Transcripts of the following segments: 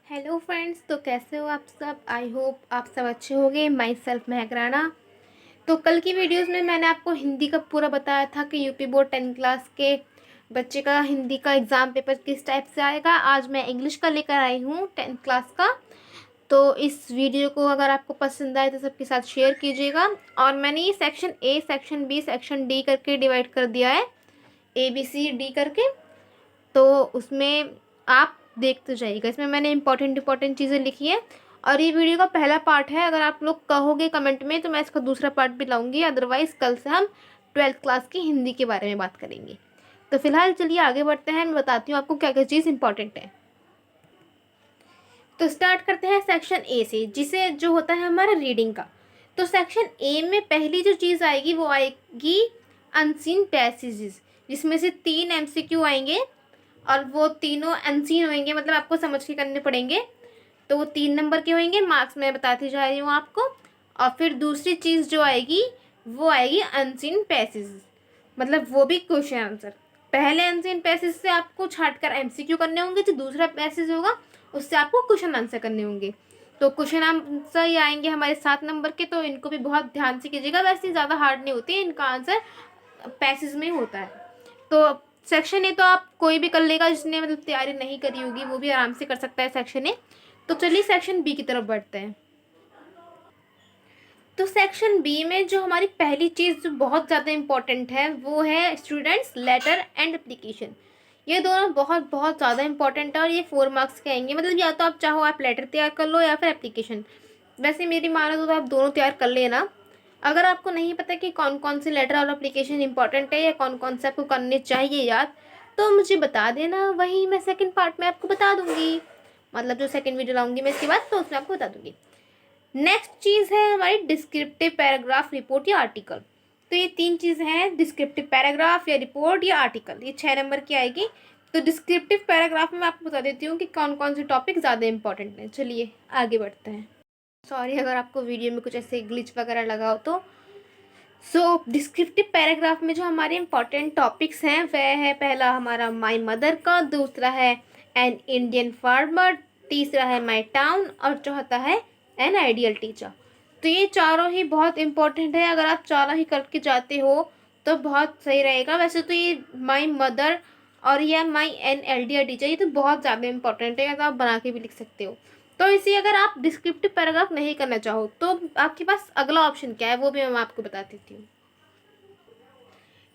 Hello friends, तो कैसे हो आप सब। आई होप आप सब अच्छे होंगे। माई सेल्फ महक राणा। तो कल की वीडियोस में मैंने आपको हिंदी का पूरा बताया था कि यूपी बोर्ड 10 क्लास के बच्चे का हिंदी का एग्ज़ाम पेपर किस टाइप से आएगा। आज मैं इंग्लिश का लेकर आई हूँ 10 क्लास का। तो इस वीडियो को अगर आपको पसंद आए तो सबके साथ शेयर कीजिएगा। और मैंने ये section A, section B, section D करके डिवाइड कर दिया है, ABCD करके। तो उसमें आप देखते जाइएगा। इसमें मैंने इंपॉर्टेंट चीज़ें लिखी है और ये वीडियो का पहला पार्ट है। अगर आप लोग कहोगे कमेंट में तो मैं इसका दूसरा पार्ट भी लाऊंगी। अदरवाइज़ कल से हम 12th क्लास की हिंदी के बारे में बात करेंगे। तो फिलहाल चलिए आगे बढ़ते हैं। मैं बताती हूँ आपको क्या क्या चीज़ इंपॉर्टेंट है। तो स्टार्ट करते हैं सेक्शन ए से, जिसे जो होता है हमारा रीडिंग का। तो सेक्शन ए में पहली जो चीज़ आएगी वो आएगी अनसीन पैसेजेस, जिसमें से 3 MCQ आएंगे और वो तीनों अनसीन होंगे, मतलब आपको समझ के करने पड़ेंगे। तो वो 3 नंबर के होंगे। मार्क्स मैं बताती जा रही हूँ आपको। और फिर दूसरी चीज़ जो आएगी वो आएगी अनसीन पैसेज, मतलब वो भी क्वेश्चन आंसर। पहले अनसीन पैसेज से आपको छांटकर MCQ करने होंगे, जो दूसरा पैसेज होगा उससे आपको क्वेश्चन आंसर करने होंगे। तो क्वेश्चन आंसर ये आएंगे हमारे 7 नंबर के, तो इनको भी बहुत ध्यान से कीजिएगा। वैसे ज़्यादा हार्ड नहीं होती है, इनका आंसर पैसेज में होता है। तो सेक्शन ए तो आप कोई भी कर लेगा, जिसने मतलब तैयारी नहीं करी होगी वो भी आराम से कर सकता है सेक्शन ए। तो चलिए सेक्शन बी की तरफ बढ़ते हैं। तो सेक्शन बी में जो हमारी पहली चीज़ जो बहुत ज़्यादा इम्पॉर्टेंट है वो है स्टूडेंट्स लेटर एंड एप्लीकेशन। ये दोनों बहुत बहुत ज़्यादा इंपॉर्टेंट है और ये 4 मार्क्स के आएंगे। मतलब या तो आप चाहो आप लेटर तैयार कर लो या फिर एप्लीकेशन। वैसे मेरी मानो तो आप दोनों तैयार कर लेना। अगर आपको नहीं पता कि कौन कौन से लेटर और एप्लीकेशन इंपॉर्टेंट है या कौन कौन से आपको करने चाहिए याद, तो मुझे बता देना, वही मैं सेकंड पार्ट में आपको बता दूंगी। मतलब जो सेकंड वीडियो लाऊंगी मैं इसके बाद, तो उसमें आपको बता दूंगी। नेक्स्ट चीज़ है हमारी डिस्क्रिप्टिव पैराग्राफ, रिपोर्ट या आर्टिकल। तो ये 3 चीज़ें हैं, डिस्क्रिप्टिव पैराग्राफ या रिपोर्ट या आर्टिकल। ये 6 नंबर की आएगी। तो डिस्क्रिप्टिव पैराग्राफ में मैं आपको बता देती हूँ कि कौन कौन से टॉपिक ज़्यादा इंपॉर्टेंट हैं। चलिए आगे बढ़ते हैं। सॉरी अगर आपको वीडियो में कुछ ऐसे ग्लिच वगैरह लगा हो तो। डिस्क्रिप्टिव पैराग्राफ में जो हमारे इंपॉर्टेंट टॉपिक्स हैं वह है, पहला हमारा माई मदर का, दूसरा है एन इंडियन फार्मर, तीसरा है माई टाउन और चौथा है एन आइडियल टीचर। तो ये चारों ही बहुत इंपॉर्टेंट है। अगर आप चारों ही करके जाते हो तो बहुत सही रहेगा। वैसे तो ये माई मदर और या माई एन आइडियल टीचर ये तो बहुत ज़्यादा इंपॉर्टेंट है, तो आप बना के भी लिख सकते हो। तो इसी अगर आप डिस्क्रिप्टिव पैराग्राफ नहीं करना चाहो तो आपके पास अगला ऑप्शन क्या है वो भी मैं आपको बता देती हूँ।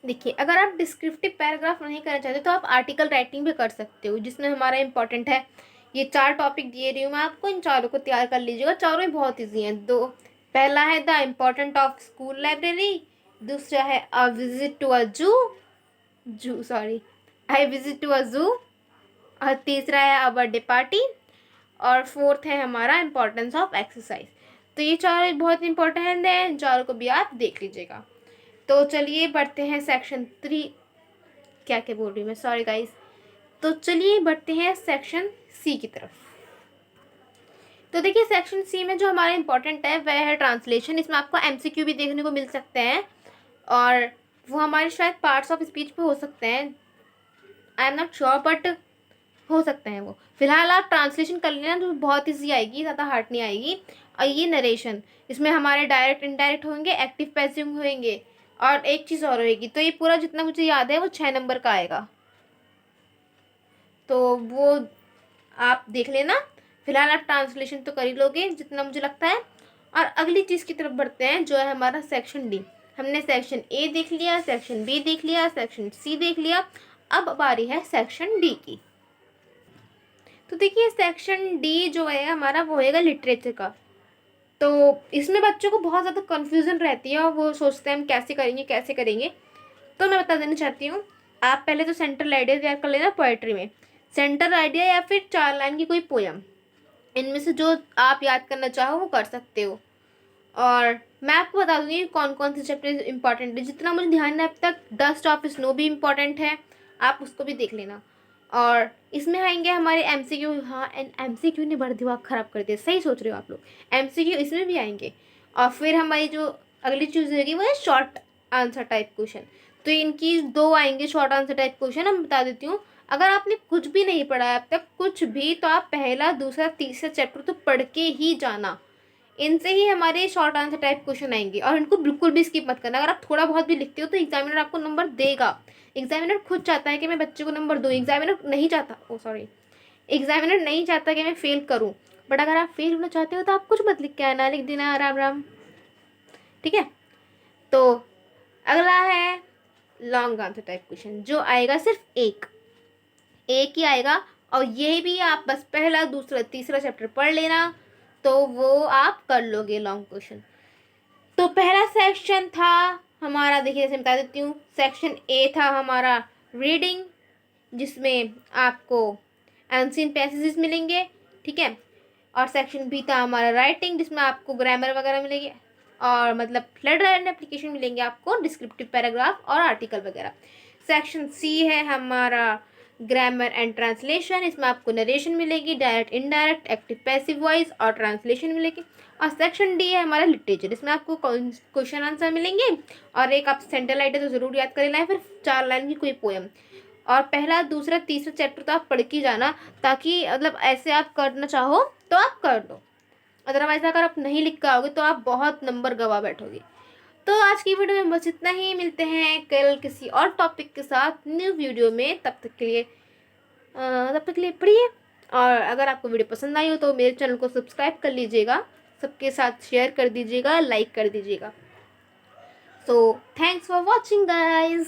देखिए, अगर आप डिस्क्रिप्टिव पैराग्राफ नहीं करना चाहते तो आप आर्टिकल राइटिंग भी कर सकते हो, जिसमें हमारा इंपॉर्टेंट है ये 4 टॉपिक दिए रही हूँ मैं आपको। इन चारों को तैयार कर लीजिएगा। चारों ही बहुत ईजी हैं। दो, पहला है the important of school library, दूसरा है a visit to a zoo sorry I visit to a zoo, और तीसरा है अ बर्थडे पार्टी, और फोर्थ है हमारा इम्पोर्टेंस ऑफ एक्सरसाइज। तो ये चारों बहुत इंपॉर्टेंट है, इन चारों को भी आप देख लीजिएगा। तो चलिए बढ़ते हैं सेक्शन 3, क्या क्या बोल रही हूँ मैं, सॉरी गाइस। तो चलिए बढ़ते हैं सेक्शन सी की तरफ। तो देखिए सेक्शन सी में जो हमारा इंपॉर्टेंट है वह है ट्रांसलेशन। इसमें आपको MCQ भी देखने को मिल सकते हैं और वो हमारे शायद पार्ट्स ऑफ स्पीच पे हो सकते हैं, I am not sure, but हो सकते हैं वो। फिलहाल आप ट्रांसलेशन कर लेना, तो बहुत ईजी आएगी, ज़्यादा हार्ड नहीं आएगी। और ये नरेशन, इसमें हमारे डायरेक्ट इनडायरेक्ट होंगे, एक्टिव पैसिव होंगे और एक चीज़ और होगी। तो ये पूरा जितना मुझे याद है वो 6 नंबर का आएगा, तो वो आप देख लेना। फिलहाल आप ट्रांसलेशन तो कर ही लोगे जितना मुझे लगता है। और अगली चीज़ की तरफ बढ़ते हैं जो है हमारा सेक्शन डी। हमने सेक्शन ए देख लिया, सेक्शन बी देख लिया, सेक्शन सी देख लिया। अब बारी है सेक्शन डी की। तो देखिए सेक्शन डी जो है हमारा वो होएगा लिटरेचर का। तो इसमें बच्चों को बहुत ज़्यादा कन्फ्यूज़न रहती है और वो सोचते हैं हम कैसे करेंगे कैसे करेंगे। तो मैं बता देना चाहती हूँ, आप पहले तो सेंट्रल आइडिया तैयार कर लेना पोएट्री में। सेंट्रल आइडिया या फिर 4 लाइन की कोई पोयम, इनमें से जो आप याद करना चाहो वो कर सकते हो। और मैं आपको बता दूंगी कौन कौन से चैप्टर इंपॉर्टेंट है। जितना मुझे ध्यान है अब तक डस्ट ऑफ स्नो भी इम्पॉर्टेंट है, आप उसको भी देख लेना। और इसमें आएंगे हमारे MCQ। हाँ, एंड MCQ ने बड़ा दिमाग ख़राब कर दिया, सही सोच रहे हो आप लोग, MCQ इसमें भी आएंगे। और फिर हमारी जो अगली चीज़ होगी वो है शॉर्ट आंसर टाइप क्वेश्चन। तो इनकी 2 आएंगे शॉर्ट आंसर टाइप क्वेश्चन, मैं बता देती हूँ। अगर आपने कुछ भी नहीं पढ़ा है अब तक, कुछ भी, तो आप पहला दूसरा तीसरा चैप्टर तो पढ़ के ही जाना। इनसे ही हमारे शॉर्ट आंसर टाइप क्वेश्चन आएंगे, और इनको बिल्कुल भी स्किप मत करना। अगर आप थोड़ा बहुत भी लिखते हो तो एग्जामिनर आपको नंबर देगा। एग्जामिनर खुद चाहता है कि मैं बच्चे को नंबर दूँ, एग्जामिनर नहीं चाहता, ओ सॉरी, एग्जामिनर नहीं चाहता कि मैं फेल करूँ। बट अगर आप फेल होना चाहते हो तो आप कुछ मत लिख के आना, लिख देना राम राम, ठीक है। तो अगला है लॉन्ग आंसर टाइप क्वेश्चन, जो आएगा सिर्फ एक ही आएगा, और ये भी आप बस पहला दूसरा तीसरा चैप्टर पढ़ लेना, तो वो आप कर लोगे लॉन्ग क्वेश्चन। तो पहला सेक्शन था हमारा, देखिए जैसे बता देती हूँ, सेक्शन ए था हमारा रीडिंग, जिसमें आपको एंशिएंट पैसेजेस मिलेंगे, ठीक है। और सेक्शन बी था हमारा राइटिंग, जिसमें आपको ग्रामर वगैरह मिलेगी, और मतलब लेटर एंड एप्लीकेशन मिलेंगे आपको, डिस्क्रिप्टिव पैराग्राफ और आर्टिकल वगैरह। सेक्शन सी है हमारा ग्रामर एंड ट्रांसलेशन, इसमें आपको नरेशन मिलेगी, direct indirect, active passive voice और ट्रांसलेशन मिलेगी। और सेक्शन डी है हमारा लिटरेचर, इसमें आपको क्वेश्चन आंसर मिलेंगे, और एक आप सेंट्रल आइडिया तो ज़रूर याद कर लेना है, फिर 4 लाइन की कोई पोएम। और पहला दूसरा तीसरा चैप्टर तो आप पढ़ के जाना, ताकि मतलब ऐसे आप करना चाहो तो आप कर दो, अदरवाइज अगर आप नहीं लिख के आओगे तो आप बहुत नंबर गवा बैठोगे। तो आज की वीडियो में बस इतना ही, मिलते हैं कल किसी और टॉपिक के साथ न्यू वीडियो में। तब तक के लिए पढ़िए, और अगर आपको वीडियो पसंद आई हो तो मेरे चैनल को सब्सक्राइब कर लीजिएगा, सबके साथ शेयर कर दीजिएगा, लाइक कर दीजिएगा। So thanks for watching guys.